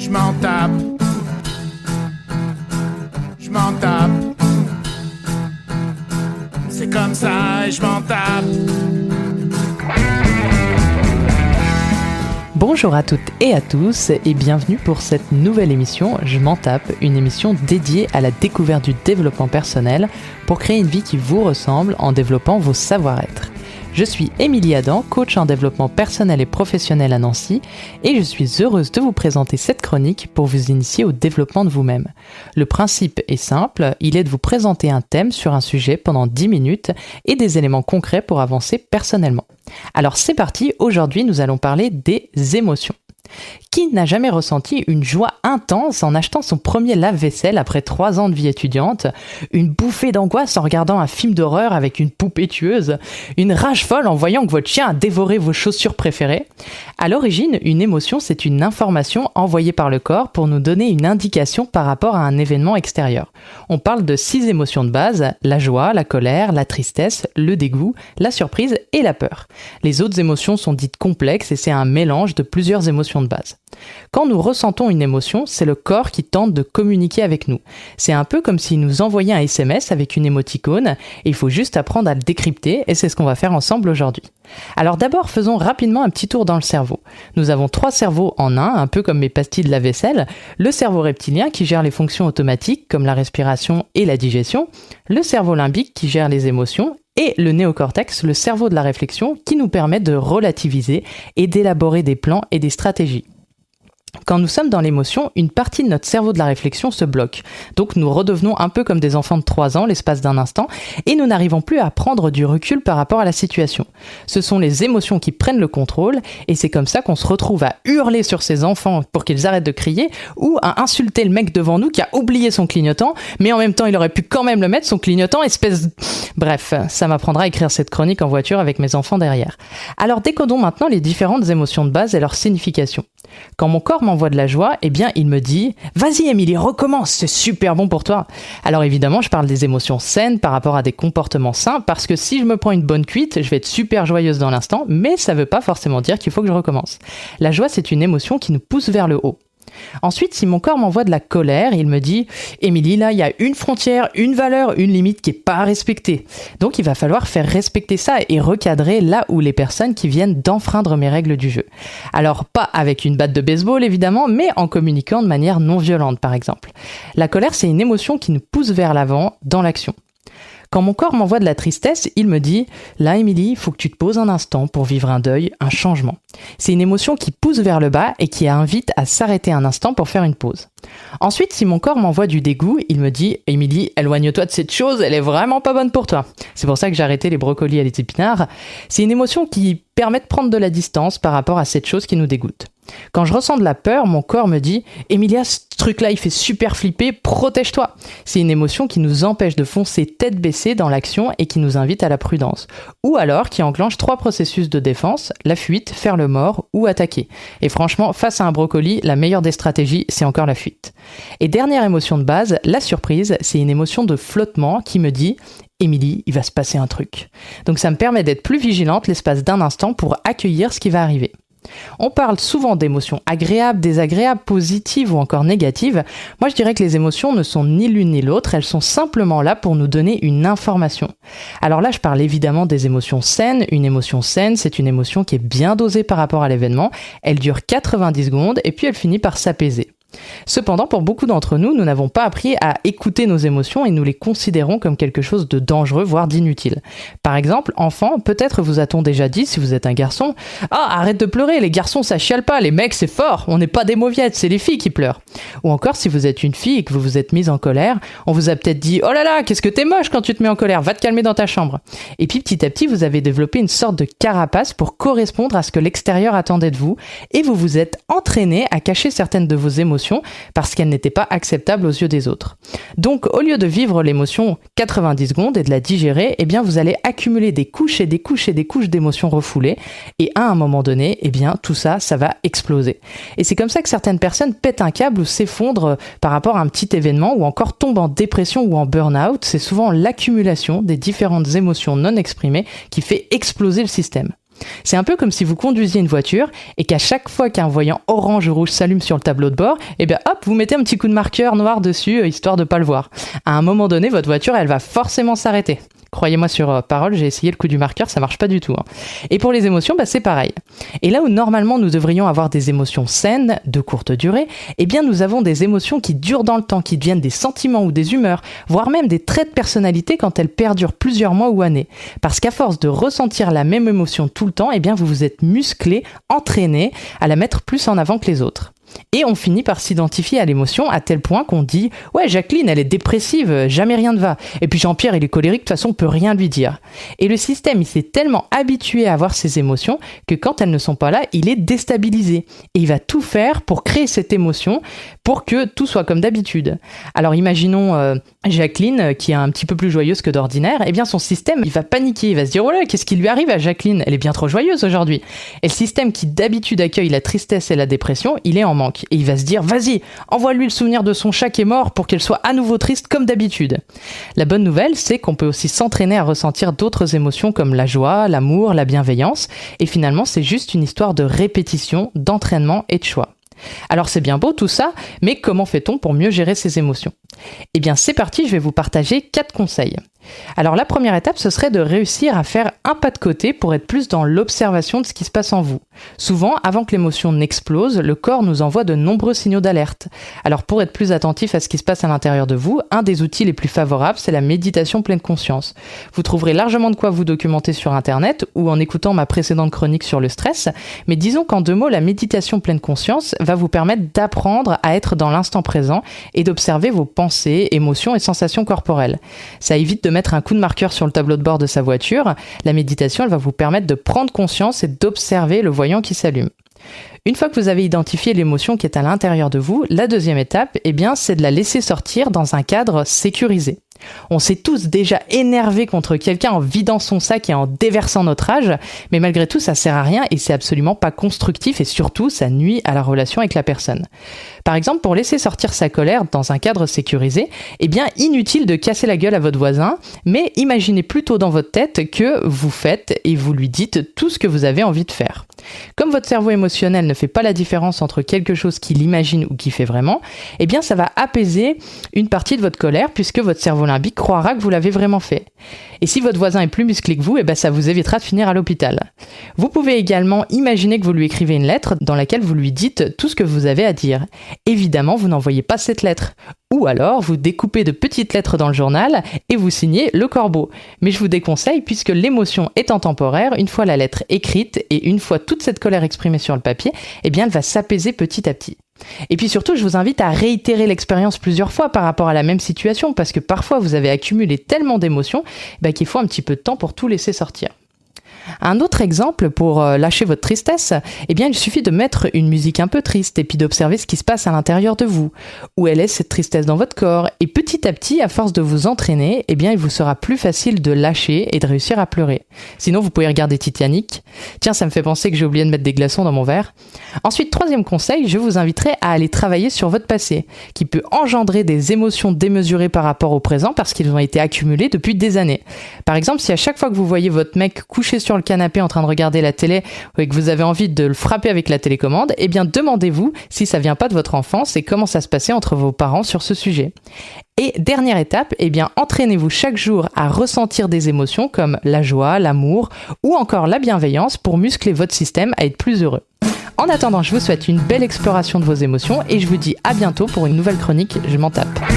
Je m'en tape. Je m'en tape. C'est comme ça et je m'en tape. Bonjour à toutes et à tous et bienvenue pour cette nouvelle émission Je m'en tape, une émission dédiée à la découverte du développement personnel pour créer une vie qui vous ressemble en développant vos savoir-être. Je suis Émilie Adam, coach en développement personnel et professionnel à Nancy et je suis heureuse de vous présenter cette chronique pour vous initier au développement de vous-même. Le principe est simple, il est de vous présenter un thème sur un sujet pendant 10 minutes et des éléments concrets pour avancer personnellement. Alors c'est parti, aujourd'hui nous allons parler des émotions. Qui n'a jamais ressenti une joie intense en achetant son premier lave-vaisselle après 3 ans de vie étudiante, une bouffée d'angoisse en regardant un film d'horreur avec une poupée tueuse, une rage folle en voyant que votre chien a dévoré vos chaussures préférées? À l'origine, une émotion, c'est une information envoyée par le corps pour nous donner une indication par rapport à un événement extérieur. On parle de 6 émotions de base, la joie, la colère, la tristesse, le dégoût, la surprise et la peur. Les autres émotions sont dites complexes et c'est un mélange de plusieurs émotions de base. Quand nous ressentons une émotion, c'est le corps qui tente de communiquer avec nous. C'est un peu comme s'il nous envoyait un SMS avec une émoticône et il faut juste apprendre à le décrypter et c'est ce qu'on va faire ensemble aujourd'hui. Alors d'abord, faisons rapidement un petit tour dans le cerveau. Nous avons 3 cerveaux en un peu comme mes pastilles de la vaisselle. Le cerveau reptilien qui gère les fonctions automatiques comme la respiration et la digestion, le cerveau limbique qui gère les émotions et le néocortex, le cerveau de la réflexion, qui nous permet de relativiser et d'élaborer des plans et des stratégies. Quand nous sommes dans l'émotion, une partie de notre cerveau de la réflexion se bloque. Donc nous redevenons un peu comme des enfants de 3 ans l'espace d'un instant et nous n'arrivons plus à prendre du recul par rapport à la situation. Ce sont les émotions qui prennent le contrôle et c'est comme ça qu'on se retrouve à hurler sur ses enfants pour qu'ils arrêtent de crier ou à insulter le mec devant nous qui a oublié son clignotant mais en même temps il aurait pu quand même le mettre son clignotant espèce... Bref, ça m'apprendra à écrire cette chronique en voiture avec mes enfants derrière. Alors décodons maintenant les différentes émotions de base et leur signification. Quand mon corps m'envoie de la joie, eh bien il me dit « Vas-y Émilie, recommence, c'est super bon pour toi !» Alors évidemment, je parle des émotions saines par rapport à des comportements sains parce que si je me prends une bonne cuite, je vais être super joyeuse dans l'instant, mais ça veut pas forcément dire qu'il faut que je recommence. La joie, c'est une émotion qui nous pousse vers le haut. Ensuite, si mon corps m'envoie de la colère, il me dit « Émilie, là, il y a une frontière, une valeur, une limite qui est pas respectée. » Donc, il va falloir faire respecter ça et recadrer là où les personnes qui viennent d'enfreindre mes règles du jeu. Alors, pas avec une batte de baseball, évidemment, mais en communiquant de manière non violente, par exemple. La colère, c'est une émotion qui nous pousse vers l'avant dans l'action. Quand mon corps m'envoie de la tristesse, il me dit « Là, Émilie, il faut que tu te poses un instant pour vivre un deuil, un changement. » C'est une émotion qui pousse vers le bas et qui invite à s'arrêter un instant pour faire une pause. Ensuite, si mon corps m'envoie du dégoût, il me dit « Émilie, éloigne-toi de cette chose, elle est vraiment pas bonne pour toi. » C'est pour ça que j'ai arrêté les brocolis et les épinards. C'est une émotion qui permet de prendre de la distance par rapport à cette chose qui nous dégoûte. Quand je ressens de la peur, mon corps me dit « Emilia, ce truc-là, il fait super flipper, protège-toi !» C'est une émotion qui nous empêche de foncer tête baissée dans l'action et qui nous invite à la prudence. Ou alors qui enclenche 3 processus de défense, la fuite, faire le mort ou attaquer. Et franchement, face à un brocoli, la meilleure des stratégies, c'est encore la fuite. Et dernière émotion de base, la surprise, c'est une émotion de flottement qui me dit « Émilie, il va se passer un truc. » Donc ça me permet d'être plus vigilante l'espace d'un instant pour accueillir ce qui va arriver. On parle souvent d'émotions agréables, désagréables, positives ou encore négatives. Moi, je dirais que les émotions ne sont ni l'une ni l'autre, elles sont simplement là pour nous donner une information. Alors là, je parle évidemment des émotions saines. Une émotion saine, c'est une émotion qui est bien dosée par rapport à l'événement. Elle dure 90 secondes et puis elle finit par s'apaiser. Cependant, pour beaucoup d'entre nous, nous n'avons pas appris à écouter nos émotions et nous les considérons comme quelque chose de dangereux, voire d'inutile. Par exemple, enfant, peut-être vous a-t-on déjà dit, si vous êtes un garçon, « Ah, arrête de pleurer, les garçons ça chiale pas, les mecs c'est fort, on n'est pas des mauviettes, c'est les filles qui pleurent. » Ou encore, si vous êtes une fille et que vous vous êtes mise en colère, on vous a peut-être dit « Oh là là, qu'est-ce que t'es moche quand tu te mets en colère, va te calmer dans ta chambre. » Et puis petit à petit, vous avez développé une sorte de carapace pour correspondre à ce que l'extérieur attendait de vous et vous vous êtes entraîné à cacher certaines de vos émotions parce qu'elle n'était pas acceptable aux yeux des autres. Donc, au lieu de vivre l'émotion 90 secondes et de la digérer, eh bien, vous allez accumuler des couches et des couches et des couches d'émotions refoulées et à un moment donné, eh bien, tout ça, ça va exploser. Et c'est comme ça que certaines personnes pètent un câble ou s'effondrent par rapport à un petit événement ou encore tombent en dépression ou en burn-out. C'est souvent l'accumulation des différentes émotions non exprimées qui fait exploser le système. C'est un peu comme si vous conduisiez une voiture et qu'à chaque fois qu'un voyant orange ou rouge s'allume sur le tableau de bord, et bien hop, vous mettez un petit coup de marqueur noir dessus, histoire de pas le voir. À un moment donné, votre voiture, elle va forcément s'arrêter. Croyez-moi sur parole, j'ai essayé le coup du marqueur, ça marche pas du tout. Et pour les émotions, c'est pareil. Et là où normalement nous devrions avoir des émotions saines, de courte durée, eh bien nous avons des émotions qui durent dans le temps, qui deviennent des sentiments ou des humeurs, voire même des traits de personnalité quand elles perdurent plusieurs mois ou années. Parce qu'à force de ressentir la même émotion tout le temps, eh bien vous vous êtes musclé, entraîné à la mettre plus en avant que les autres. Et on finit par s'identifier à l'émotion à tel point qu'on dit « Ouais, Jacqueline, elle est dépressive, jamais rien ne va. Et puis Jean-Pierre, il est colérique, de toute façon, on peut rien lui dire. » Et le système, il s'est tellement habitué à avoir ces émotions que quand elles ne sont pas là, il est déstabilisé. Et il va tout faire pour créer cette émotion pour que tout soit comme d'habitude. Alors imaginons Jacqueline, qui est un petit peu plus joyeuse que d'ordinaire, eh bien son système, il va paniquer, il va se dire « Oh là, qu'est-ce qui lui arrive à Jacqueline? Elle est bien trop joyeuse aujourd'hui. » Et le système qui d'habitude accueille la tristesse et la dépression, il est en manque. Et il va se dire, vas-y, envoie-lui le souvenir de son chat qui est mort pour qu'elle soit à nouveau triste comme d'habitude. La bonne nouvelle, c'est qu'on peut aussi s'entraîner à ressentir d'autres émotions comme la joie, l'amour, la bienveillance. Et finalement, c'est juste une histoire de répétition, d'entraînement et de choix. Alors c'est bien beau tout ça, mais comment fait-on pour mieux gérer ses émotions? Eh bien c'est parti, je vais vous partager 4 conseils. Alors la première étape, ce serait de réussir à faire un pas de côté pour être plus dans l'observation de ce qui se passe en vous. Souvent, avant que l'émotion n'explose, le corps nous envoie de nombreux signaux d'alerte. Alors pour être plus attentif à ce qui se passe à l'intérieur de vous, un des outils les plus favorables, c'est la méditation pleine conscience. Vous trouverez largement de quoi vous documenter sur Internet ou en écoutant ma précédente chronique sur le stress, mais disons qu'en 2 mots, la méditation pleine conscience va vous permettre d'apprendre à être dans l'instant présent et d'observer vos pensées, émotions et sensations corporelles. Ça évite de mettre un coup de marqueur sur le tableau de bord de sa voiture. La méditation, elle va vous permettre de prendre conscience et d'observer le voyant qui s'allume. Une fois que vous avez identifié l'émotion qui est à l'intérieur de vous, la deuxième étape, eh bien, c'est de la laisser sortir dans un cadre sécurisé. On s'est tous déjà énervés contre quelqu'un en vidant son sac et en déversant notre rage, mais malgré tout, ça sert à rien et c'est absolument pas constructif et surtout, ça nuit à la relation avec la personne. Par exemple, pour laisser sortir sa colère dans un cadre sécurisé, eh bien, inutile de casser la gueule à votre voisin, mais imaginez plutôt dans votre tête que vous faites et vous lui dites tout ce que vous avez envie de faire. Comme votre cerveau émotionnel ne fait pas la différence entre quelque chose qu'il imagine ou qu'il fait vraiment, eh bien, ça va apaiser une partie de votre colère puisque votre cerveau limbique croira que vous l'avez vraiment fait. Et si votre voisin est plus musclé que vous, eh ben ça vous évitera de finir à l'hôpital. Vous pouvez également imaginer que vous lui écrivez une lettre dans laquelle vous lui dites tout ce que vous avez à dire. Évidemment, vous n'envoyez pas cette lettre. Ou alors, vous découpez de petites lettres dans le journal et vous signez le corbeau. Mais je vous déconseille puisque l'émotion étant temporaire, une fois la lettre écrite et une fois toute cette colère exprimée sur le papier, eh bien elle va s'apaiser petit à petit. Et puis surtout, je vous invite à réitérer l'expérience plusieurs fois par rapport à la même situation parce que parfois vous avez accumulé tellement d'émotions qu'il faut un petit peu de temps pour tout laisser sortir. Un autre exemple pour lâcher votre tristesse, eh bien il suffit de mettre une musique un peu triste et puis d'observer ce qui se passe à l'intérieur de vous. Où elle est cette tristesse dans votre corps et petit à petit, à force de vous entraîner, eh bien il vous sera plus facile de lâcher et de réussir à pleurer. Sinon vous pouvez regarder Titanic. Tiens, ça me fait penser que j'ai oublié de mettre des glaçons dans mon verre. Ensuite, troisième conseil, je vous inviterai à aller travailler sur votre passé, qui peut engendrer des émotions démesurées par rapport au présent parce qu'ils ont été accumulés depuis des années. Par exemple, si à chaque fois que vous voyez votre mec couché sur le canapé en train de regarder la télé et que vous avez envie de le frapper avec la télécommande, eh bien demandez-vous si ça vient pas de votre enfance et comment ça se passait entre vos parents sur ce sujet. Et dernière étape, eh bien entraînez-vous chaque jour à ressentir des émotions comme la joie, l'amour ou encore la bienveillance pour muscler votre système à être plus heureux. En attendant, je vous souhaite une belle exploration de vos émotions et je vous dis à bientôt pour une nouvelle chronique Je m'en tape.